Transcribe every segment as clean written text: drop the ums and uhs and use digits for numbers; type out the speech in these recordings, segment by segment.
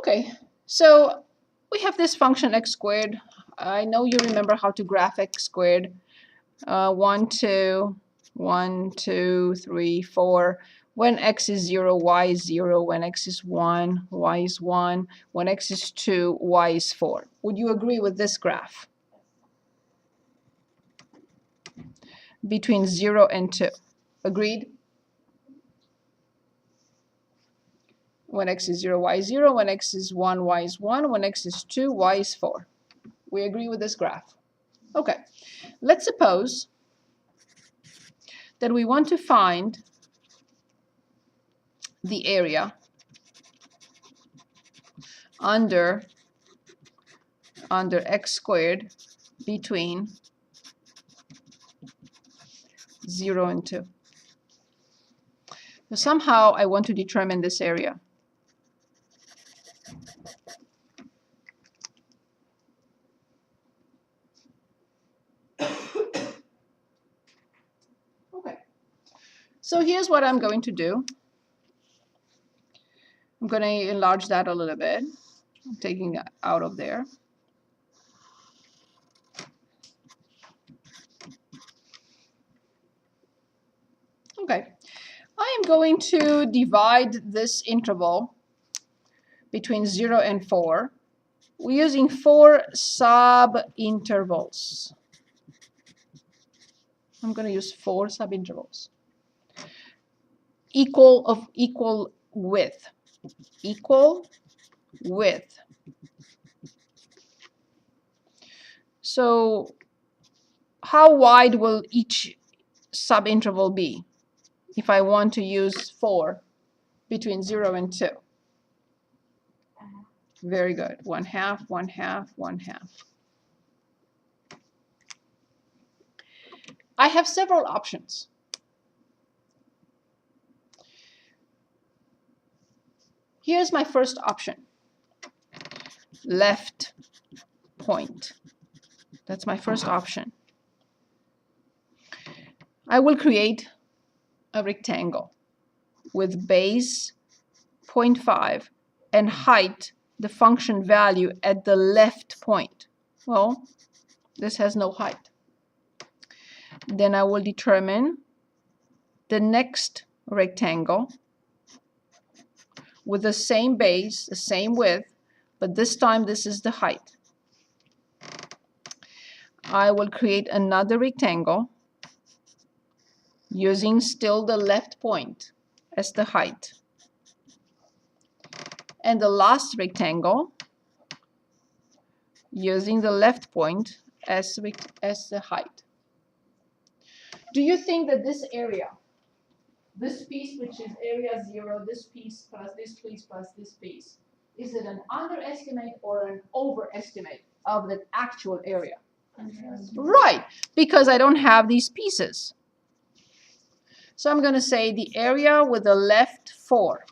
Okay, so we have this function x squared. I know you remember how to graph x squared. 1, 2, 1, 2, 3, 4. When x is 0, y is 0. When x is 1, y is 1. When x is 2, y is 4. Would you agree with this graph? Between 0 and 2. Agreed? When x is 0, y is 0. When x is 1, y is 1. When x is 2, y is 4. We agree with this graph. Okay, let's suppose that we want to find the area under x squared between 0 and 2. So somehow I want to determine this area. Okay, so here's what I'm going to do. I'm going to enlarge that a little bit. I'm taking that out of there. Okay, I am going to divide this interval between 0 and 4. We're using 4 sub-intervals. I'm going to use 4 sub-intervals. Equal width. Equal width. So how wide will each sub-interval be if I want to use 4 between 0 and 2? Very good. 1/2, 1/2, 1/2. I have several options. Here's my first option. Left point. That's my first option. I will create a rectangle with base 0.5 and height, the function value at the left point. Well, this has no height. Then I will determine the next rectangle with the same base, the same width, but this time this is the height. I will create another rectangle using still the left point as the height. And the last rectangle using the left point as the height. Do you think that this area, this piece which is area 0, this piece plus this piece plus this piece, is it an underestimate or an overestimate of the actual area? Right, because I don't have these pieces. So I'm going to say the area with the left 4.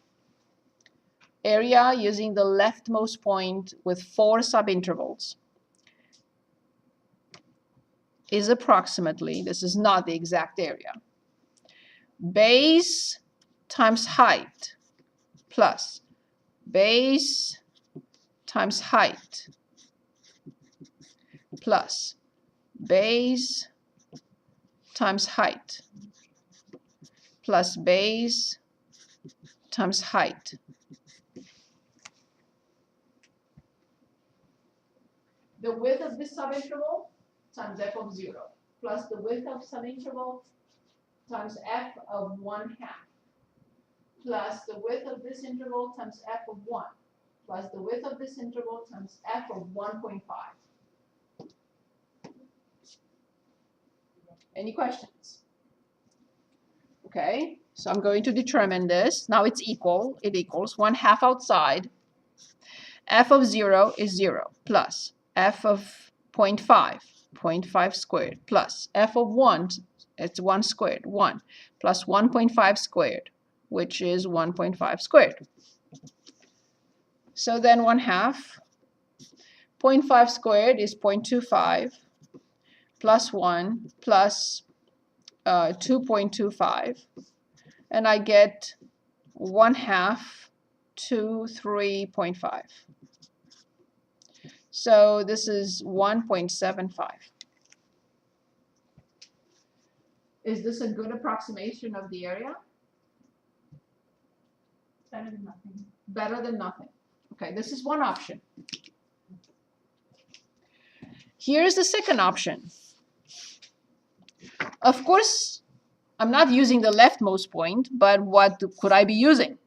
Area using the leftmost point with 4 subintervals is approximately, this is not the exact area, base times height plus base times height plus base times height plus base times height. The width of this subinterval times f of 0 plus the width of subinterval times f of 1/2 plus the width of this interval times f of 1 plus the width of this interval times f of 1.5. Any questions? Okay, so I'm going to determine this. Now it's equal. It equals 1/2 outside. F of 0 is 0 plus f of 0.5, 0.5 squared plus f of 1, it's 1 squared, 1 plus 1.5 squared, which is 1.5 squared. So then 1/2, 0.5 squared is 0.25 plus 1 plus 2.25, and I get 1/2 to 3.5. So this is 1.75. Is this a good approximation of the area? Better than nothing. Better than nothing. Okay, this is one option. Here's the second option. Of course, I'm not using the leftmost point, but what could I be using?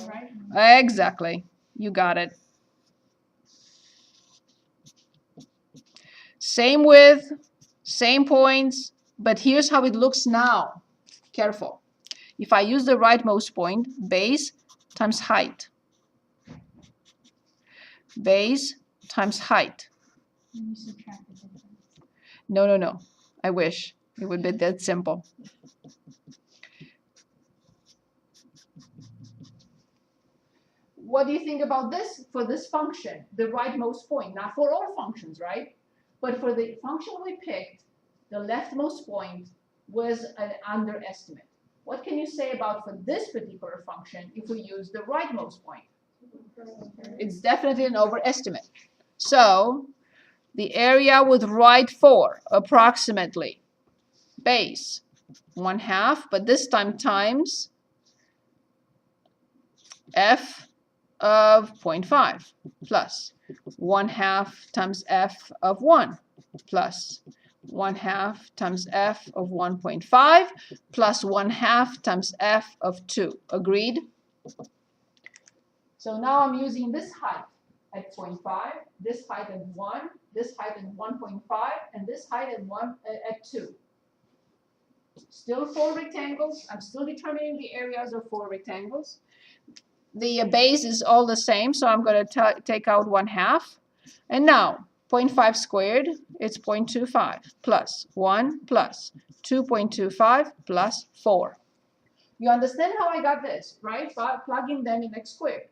Right. Exactly. You got it. Same width, same points, but here's how it looks now. Careful. If I use the rightmost point, base times height. Base times height. And you subtract the difference. No, no, no. I wish it would be that simple. What do you think about this for this function, the rightmost point? Not for all functions, right? But for the function we picked, the leftmost point was an underestimate. What can you say about for this particular function if we use the rightmost point? It's definitely an overestimate. So the area with right 4, approximately, base 1/2, but this time times f of 0.5 plus 1/2 times f of 1 plus 1/2 times f of 1.5 plus 1/2 times f of 2. Agreed? So now I'm using this height at 0.5, this height at 1, this height at 1.5, and this height at 2. Still 4 rectangles. I'm still determining the areas of 4 rectangles. The base is all the same, so I'm going to take out 1/2. And now, 0.5 squared, it's 0.25 plus 1 plus 2.25 plus 4. You understand how I got this, right? By plugging them in x squared,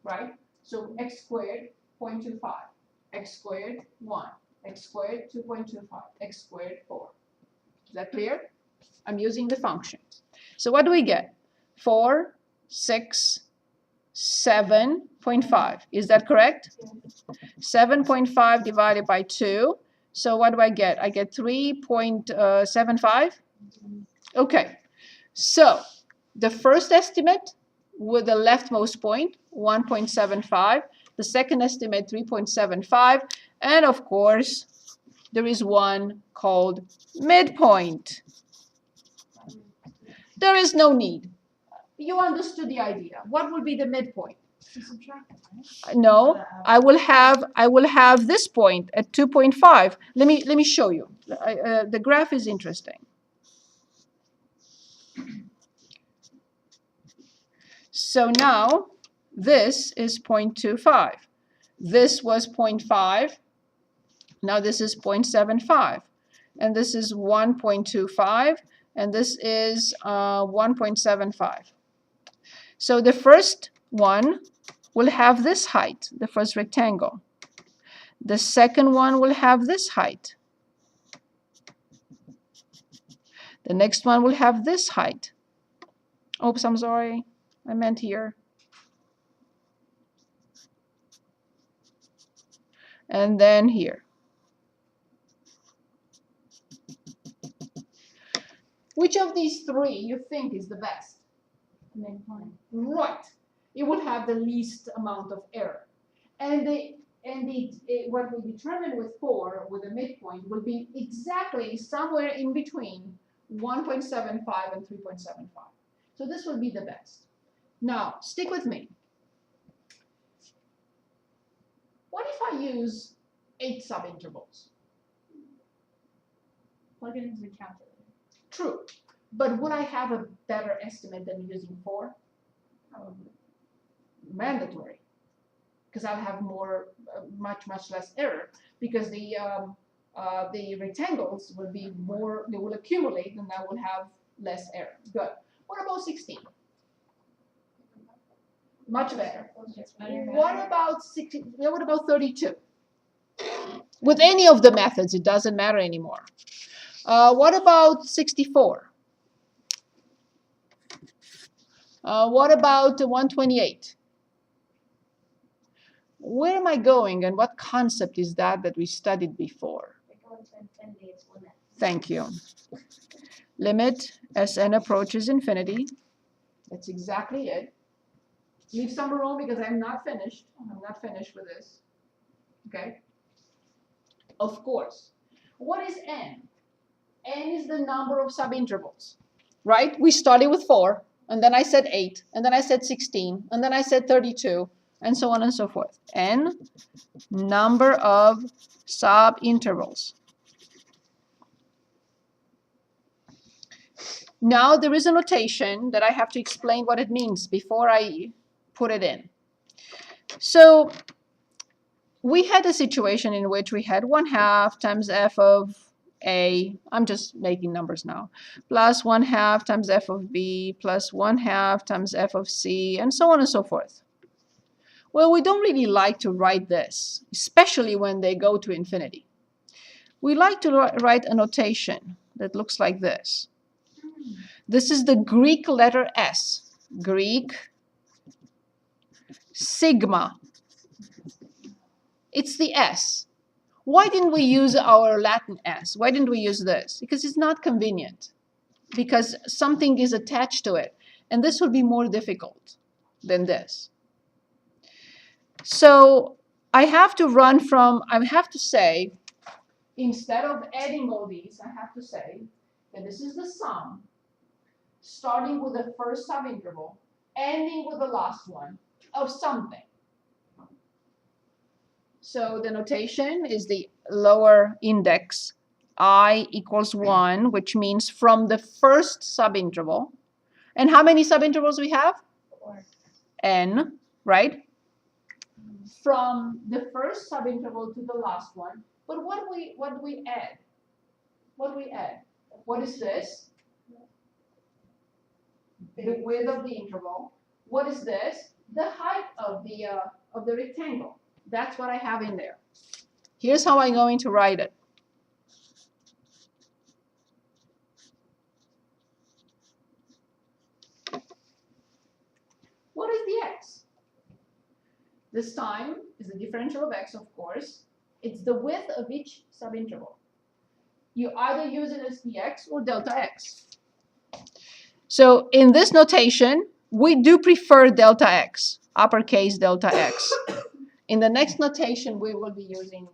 right? So x squared, 0.25, x squared, 1, x squared, 2.25, x squared, 4. Is that clear? I'm using the function. So what do we get? 4, 6, 7.5. Is that correct? 7.5 divided by 2. So what do I get? I get 3.75. Okay. So the first estimate with the leftmost point, 1.75. The second estimate, 3.75. And of course, there is one called midpoint. There is no need. You understood the idea. What will be the midpoint? No, I will have this point at 2.5. Let me show you. The graph is interesting. So now this is 0.25. This was 0.5. Now this is 0.75. And this is 1.25. And this is 1.75. So the first one will have this height, the first rectangle. The second one will have this height. The next one will have this height. Oops, I'm sorry. I meant here. And then here. Which of these three you think is the best? Midpoint. Right. It would have the least amount of error. And what we determine with 4, with a midpoint, will be exactly somewhere in between 1.75 and 3.75. So this will be the best. Now, stick with me. What if I use 8 subintervals? Plug it into the calculator. True. But would I have a better estimate than using 4? Probably. Mandatory. Because I'll have much less error, because the rectangles will be more, they will accumulate, and I will have less error. Good. What about 16? Much better. What about 16? What about 32? With any of the methods, it doesn't matter anymore. What about 64? What about 128? Where am I going, and what concept is that we studied before? Thank you. Limit as n approaches infinity. That's exactly it. Leave some room because I'm not finished. I'm not finished with this. Okay? Of course. What is n? N is the number of subintervals, right? We started with 4, and then I said 8, and then I said 16, and then I said 32, and so on and so forth. N, number of subintervals. Now there is a notation that I have to explain what it means before I put it in. So we had a situation in which we had 1/2 times f of a, I'm just making numbers now, plus 1/2 times f of b, plus 1/2 times f of c, and so on and so forth. Well, we don't really like to write this, especially when they go to infinity. We like to write a notation that looks like this. This is the Greek letter S, Greek sigma. It's the S. Why didn't we use our Latin S? Why didn't we use this? Because it's not convenient. Because something is attached to it. And this would be more difficult than this. So I have to say, instead of adding all these, I have to say that this is the sum, starting with the first subinterval, ending with the last one, of something. So the notation is the lower index, I equals 1, which means from the first subinterval. And how many subintervals we have? 4. N, right? From the first subinterval to the last one. But what do we add? What do we add? What is this? The width of the interval. What is this? The height of the rectangle. That's what I have in there. Here's how I'm going to write it. What is the x? This time is the differential of x, of course. It's the width of each subinterval. You either use it as dx or delta x. So in this notation, we do prefer delta x, uppercase delta x. In the next notation, we will be using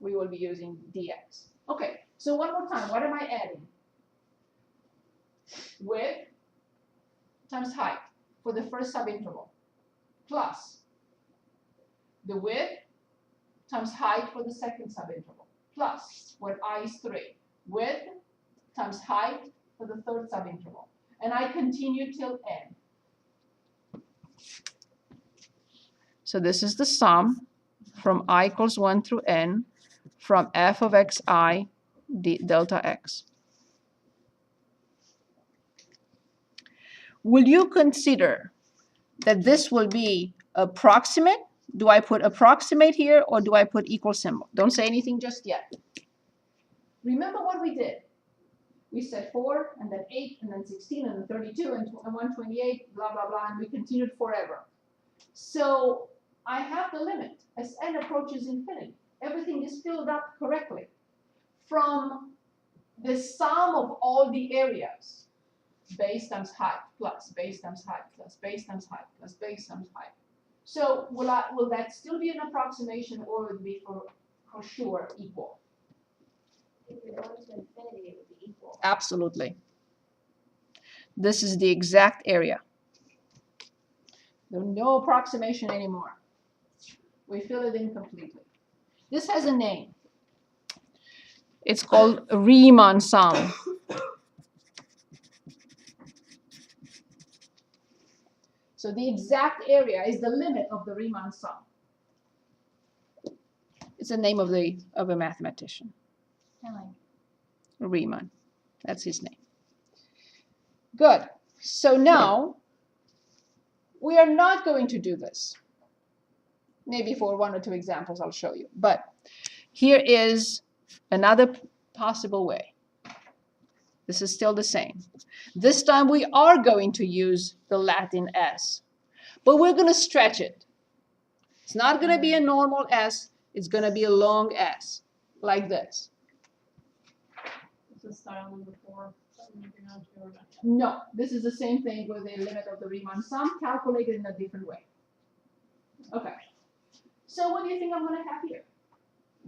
dx. Okay, so one more time, what am I adding? Width times height for the first subinterval, plus the width times height for the second subinterval, plus, where I is 3, width times height for the third subinterval. And I continue till n. So this is the sum from I equals 1 through n from f of xi delta x. Will you consider that this will be approximate? Do I put approximate here or do I put equal symbol? Don't say anything just yet. Remember what we did. We said 4, and then 8, and then 16, and then 32, and 128, blah, blah, blah, and we continued forever. So I have the limit. As n approaches infinity, everything is filled up correctly. From the sum of all the areas, base times height, plus base times height, plus base times height, plus base times height. So will that still be an approximation, or would it be for sure equal? If you're going to infinity, it would be equal. Absolutely. This is the exact area. No approximation anymore. We fill it in completely. This has a name. It's called Riemann sum. So the exact area is the limit of the Riemann sum. It's the name of a mathematician. I like Riemann. That's his name. Good. So now we are not going to do this. Maybe for 1 or 2 examples I'll show you. But here is another possible way. This is still the same. This time we are going to use the Latin S, but we're going to stretch it. It's not going to be a normal S. It's going to be a long S, like this. This is style number 4. No, this is the same thing with the limit of the Riemann sum, calculated in a different way. Okay. So what do you think I'm going to have here?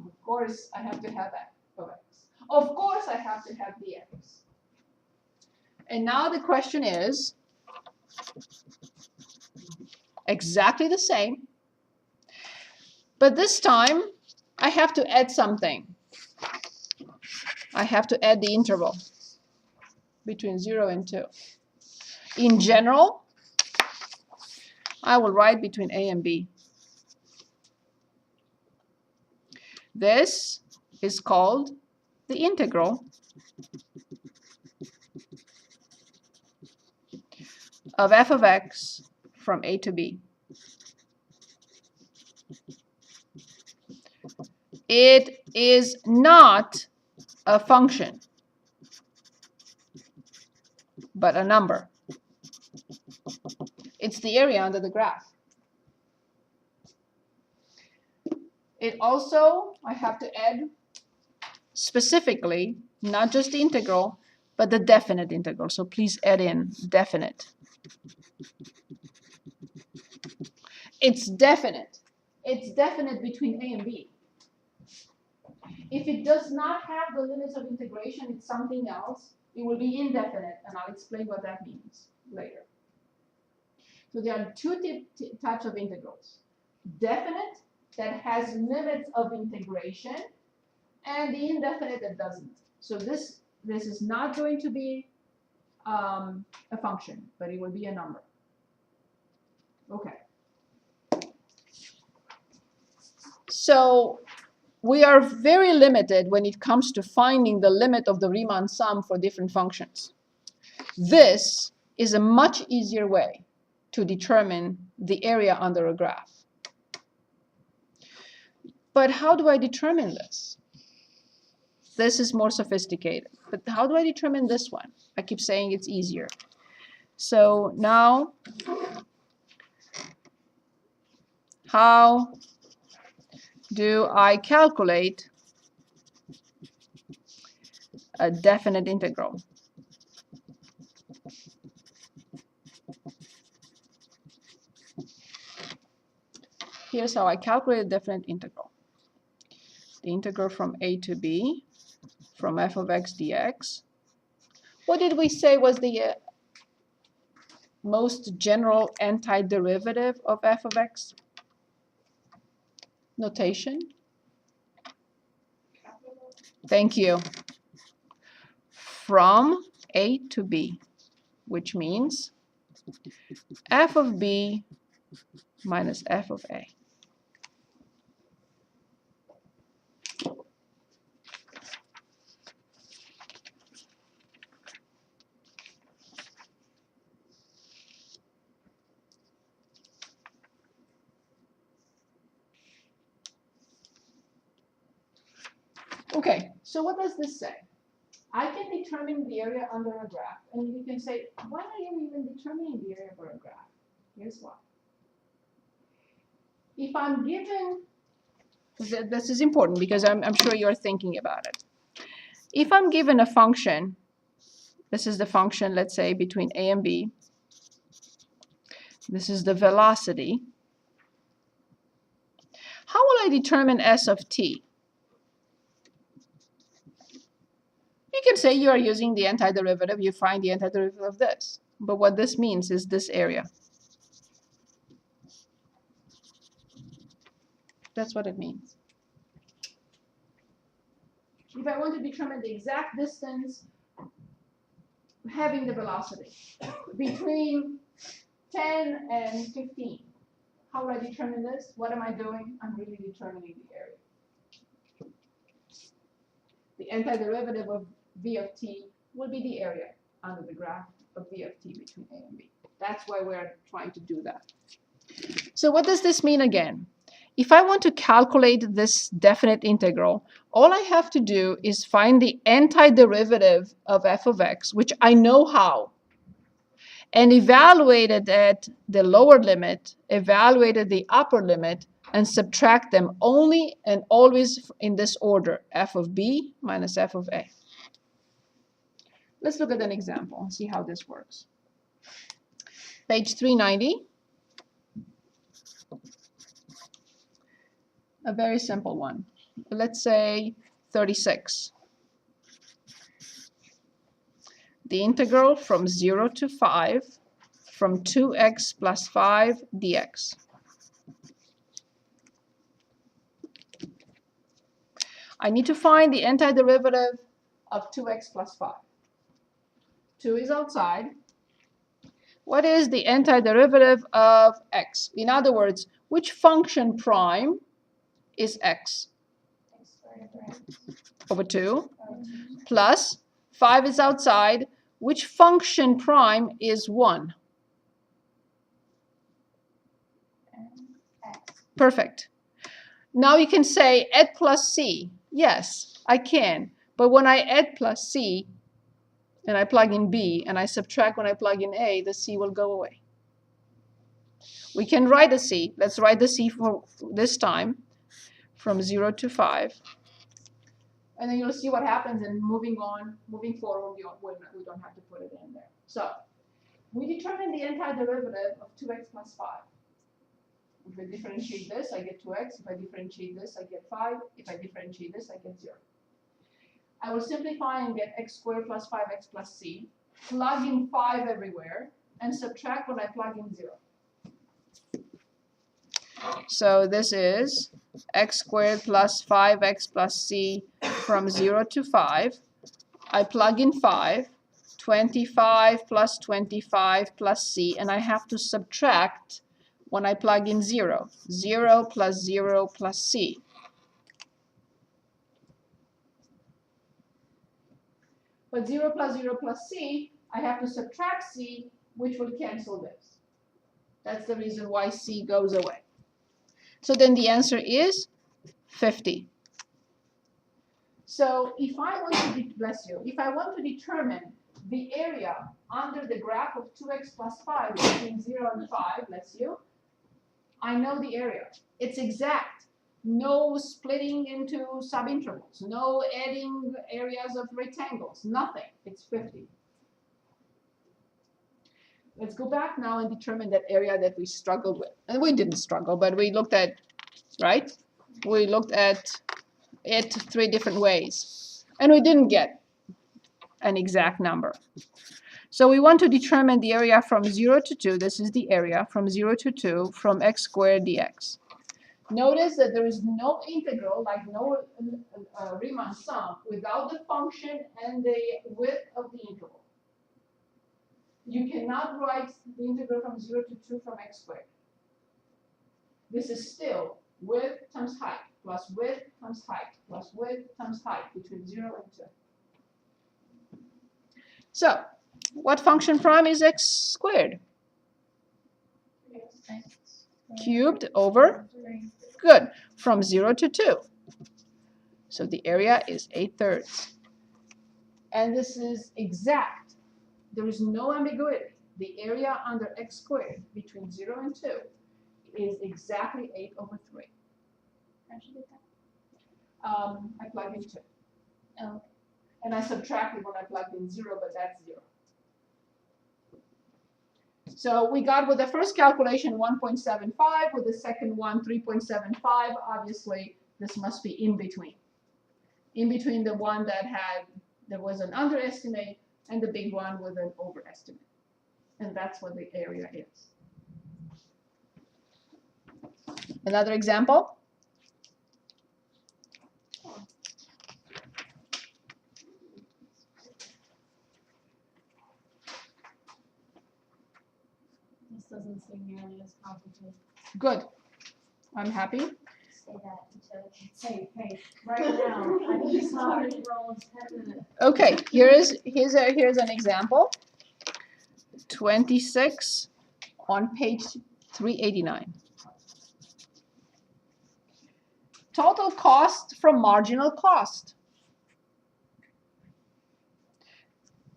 Of course, I have to have F of X. Of course, I have to have the X. And now the question is exactly the same, but this time I have to add something. I have to add the interval between 0 and 2. In general, I will write between A and B. This is called the integral of f of x from A to B. It is not a function, but a number. It's the area under the graph. It also, I have to add specifically, not just the integral, but the definite integral. So please add in definite. It's definite. It's definite between A and B. If it does not have the limits of integration, it's something else. It will be indefinite, and I'll explain what that means later. So there are two types of integrals. Definite, that has limits of integration, and the indefinite that doesn't. So this is not going to be a function, but it will be a number. Okay. So we are very limited when it comes to finding the limit of the Riemann sum for different functions. This is a much easier way to determine the area under a graph. But how do I determine this? This is more sophisticated. But how do I determine this one? I keep saying it's easier. So now, how do I calculate a definite integral? Here's how I calculate a definite integral. The integral from A to B, from f of x dx. What did we say was the most general antiderivative of f of x? Notation? Thank you. From A to B, which means f of B minus f of A. Okay, so what does this say? I can determine the area under a graph, and you can say, why are you even determining the area for a graph? Here's why. If I'm given, this is important because I'm sure you're thinking about it. If I'm given a function, this is the function, let's say, between A and B. This is the velocity. How will I determine S of t? You can say you are using the antiderivative, you find the antiderivative of this. But what this means is this area. That's what it means. If I want to determine the exact distance having the velocity between 10 and 15, how will I determine this? What am I doing? I'm really determining the area. The antiderivative of v of t will be the area under the graph of v of t between A and B. That's why we're trying to do that. So what does this mean again? if I want to calculate this definite integral, all I have to do is find the antiderivative of f of x, which I know how, and evaluate it at the lower limit, evaluate at the upper limit, and subtract them only and always in this order, f of b minus f of a. Let's look at an example and see how this works. Page 390. A very simple one. Let's say 36. The integral from 0 to 5 from 2x plus 5 dx. I need to find the antiderivative of 2x plus 5. 2 is outside. What is the antiderivative of x? In other words, which function prime is x? Over 2 plus 5 is outside. Which function prime is 1? Perfect. Now you can say add plus c. Yes, I can. But when I add plus c and I plug in b and I subtract when I plug in a, the c will go away. We can write a c. Let's write the c for this time from 0 to 5. And then you'll see what happens, and moving forward, we don't have to put it in there. So we determine the antiderivative of 2x plus 5. If I differentiate this, I get 2x. If I differentiate this, I get 5. If I differentiate this, I get 0. I will simplify and get x squared plus 5x plus c, plug in 5 everywhere, and subtract when I plug in 0. So this is x squared plus 5x plus c from 0 to 5. I plug in 5, 25 plus 25 plus c, and I have to subtract when I plug in 0. 0 plus 0 plus c. But 0 plus 0 plus c, I have to subtract c, which will cancel this. That's the reason why c goes away. So then the answer is 50. So if I want to, if I want to determine the area under the graph of 2x plus 5 between 0 and 5, I know the area. It's exact. No splitting into subintervals. No adding areas of rectangles. Nothing. It's 50. Let's go back now and determine that area that we struggled with. And we didn't struggle, but we looked at, right? We looked at it 3 different ways. And we didn't get an exact number. So we want to determine the area from 0 to 2. This is the area from 0 to 2 from x squared dx. Notice that there is no integral, like no Riemann sum, without the function and the width of the interval. You cannot write the integral from 0 to 2 from x squared. This is still width times height, plus width times height, plus width times height between 0 and 2. So, what function prime is x squared? Cubed over? Good. From 0 to 2. So the area is 8/3. And this is exact. There is no ambiguity. The area under x squared between 0 and 2 is exactly 8/3. How'd you get that? I plug in 2. Oh. And I subtracted when I plugged in 0, but that's 0. So we got with the first calculation 1.75, with the second one 3.75. Obviously, this must be in between. In between the one there was an underestimate and the big one with an overestimate. And that's what the area is. Another example. This doesn't seem nearly as complicated. Good. I'm happy. Say that until it gets hey, right now. I'm just sorry, roll 10 minutes. Okay, here's an example. 26 on page 389. Total cost from marginal cost.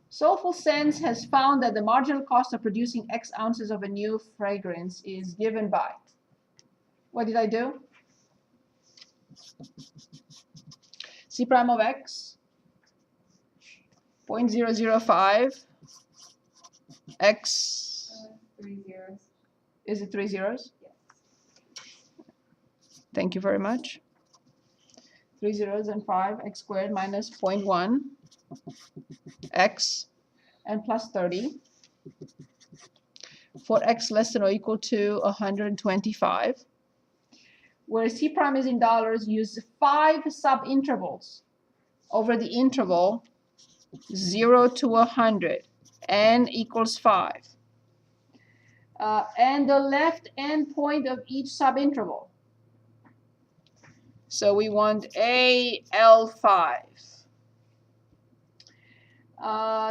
Soulful Sense has found that the marginal cost of producing X ounces of a new fragrance is given by. What did I do? C prime of X, 0.005, X. 3 zeros. Is it 3 zeros? Yes. Thank you very much. 3 zeros and 5, X squared minus 0.1, X, and plus 30. For X less than or equal to 125. Where C prime is in dollars, use 5 subintervals over the interval 0 to 100, n equals 5. And the left end point of each subinterval. So we want AL5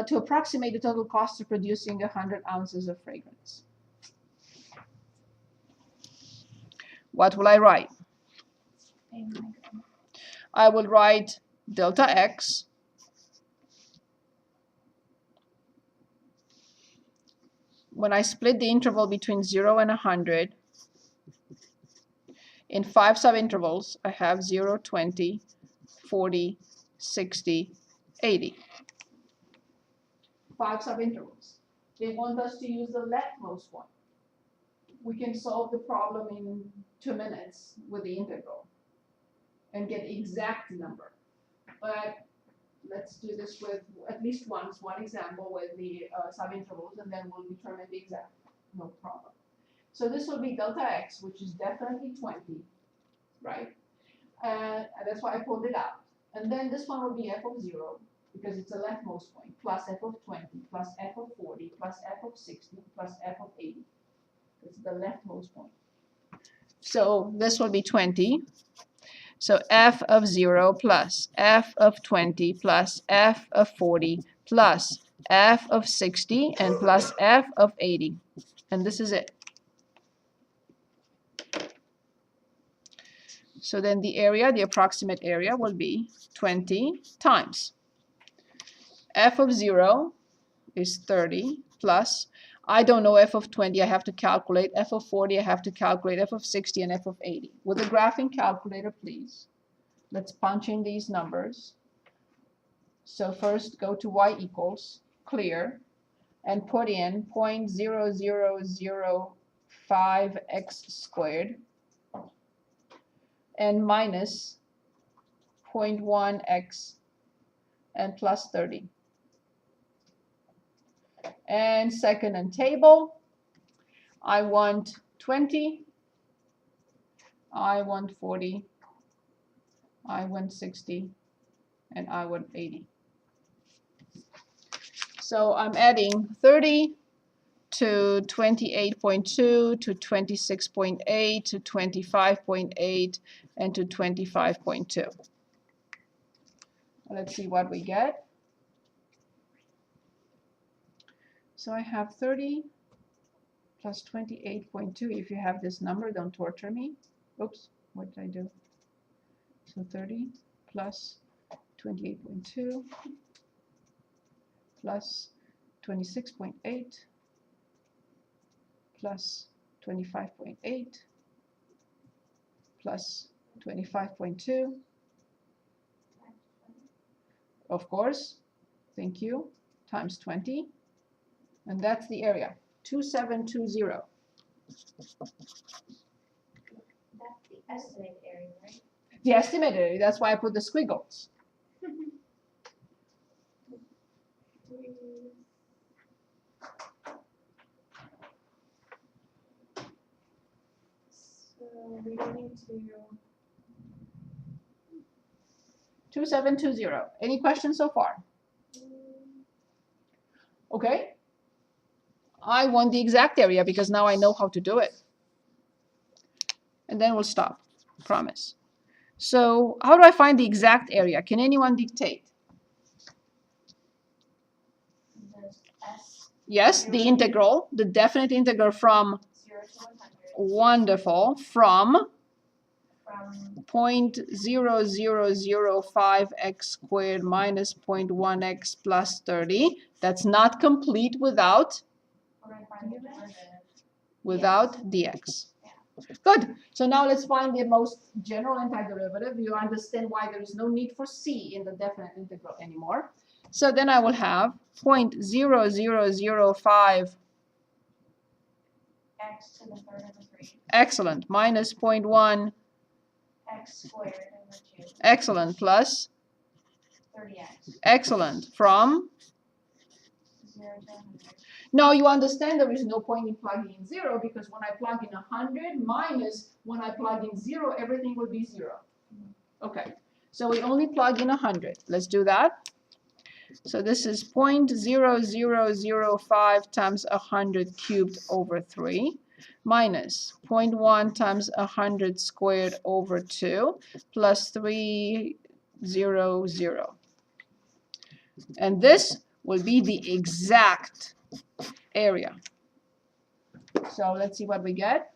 to approximate the total cost of producing 100 ounces of fragrance. What will I write? I will write delta X when I split the interval between 0 and 100 in 5 subintervals. I have 0, 20, 40, 60, 80. 5 subintervals. They want us to use the leftmost one. We can solve the problem in 2 minutes with the integral and get the exact number. But let's do this with at least one example with the subintervals, and then we'll determine the exact. No problem. So this will be delta X, which is definitely 20, right? And that's why I pulled it out. And then this one will be f of 0, because it's a leftmost point, plus f of 20, plus f of 40, plus f of 60, plus f of 80. It's the leftmost point. So this will be 20. So f of 0 plus f of 20 plus f of 40 plus f of 60 and plus f of 80. And this is it. So then the area, the approximate area, will be 20 times f of 0 is 30 plus, I don't know f of 20, I have to calculate, f of 40, I have to calculate, f of 60, and f of 80. With a graphing calculator, please. Let's punch in these numbers. So first go to y equals, clear, and put in 0.0005 x squared and minus 0.1 x and plus 30. And second and table, I want 20, I want 40, I want 60, and I want 80. So I'm adding 30 to 28.2 to 26.8 to 25.8 and to 25.2. Let's see what we get. So I have 30 plus 28.2. If you have this number, don't torture me. Oops, what did I do? So 30 plus 28.2 plus 26.8 plus 25.8 plus 25.2. Of course, thank you, times 20. And that's the area, 2720. That's the estimated area, right? The estimated area, that's why I put the squiggles. So we're going to 2720. Any questions so far? Okay. I want the exact area because now I know how to do it. And then we'll stop, promise. So how do I find the exact area? Can anyone dictate? S. Yes, the integral, the definite integral from 0 to 100. wonderful, from from 0.0005x squared minus 0.1x plus 30. That's not complete without we're gonna find the derivative. dx. Good. So now let's find the most general antiderivative. You understand why there is no need for c in the definite integral anymore. So then I will have 0.0005, X to the third over 3. excellent, minus 0.1, X squared over 2. excellent, plus 30x. excellent, from 0 to 100. now you understand there is no point in plugging in 0 because when I plug in 100 minus when I plug in 0, everything will be 0. Okay, so we only plug in 100. Let's do that. So this is 0.0005 times 100 cubed over 3 minus 0.1 times 100 squared over 2 plus 300. And this will be the exact area. So let's see what we get.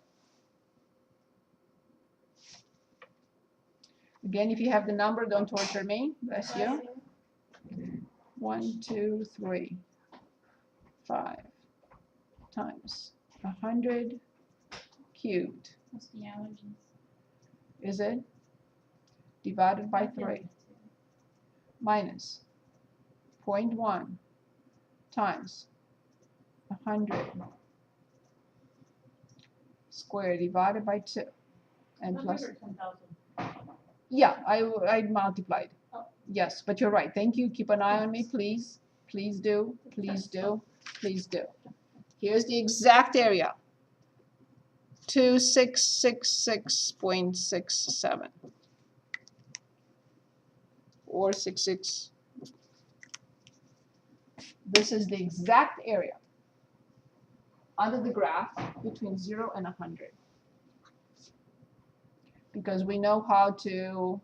Again, if you have the number, don't torture me. Bless you. 1, 2, 3, 5 times 100 cubed. What's the allergies? Is it? Divided by 3 minus 0.1 times 100 squared divided by 2 and plus. Yeah, I multiplied. Oh. Yes, but you're right. Thank you. Keep an eye on me, please. Please do. Please do. Please do. Here's the exact area. 2666.67 or 66. This is the exact area under the graph between 0 and 100. Because we know how to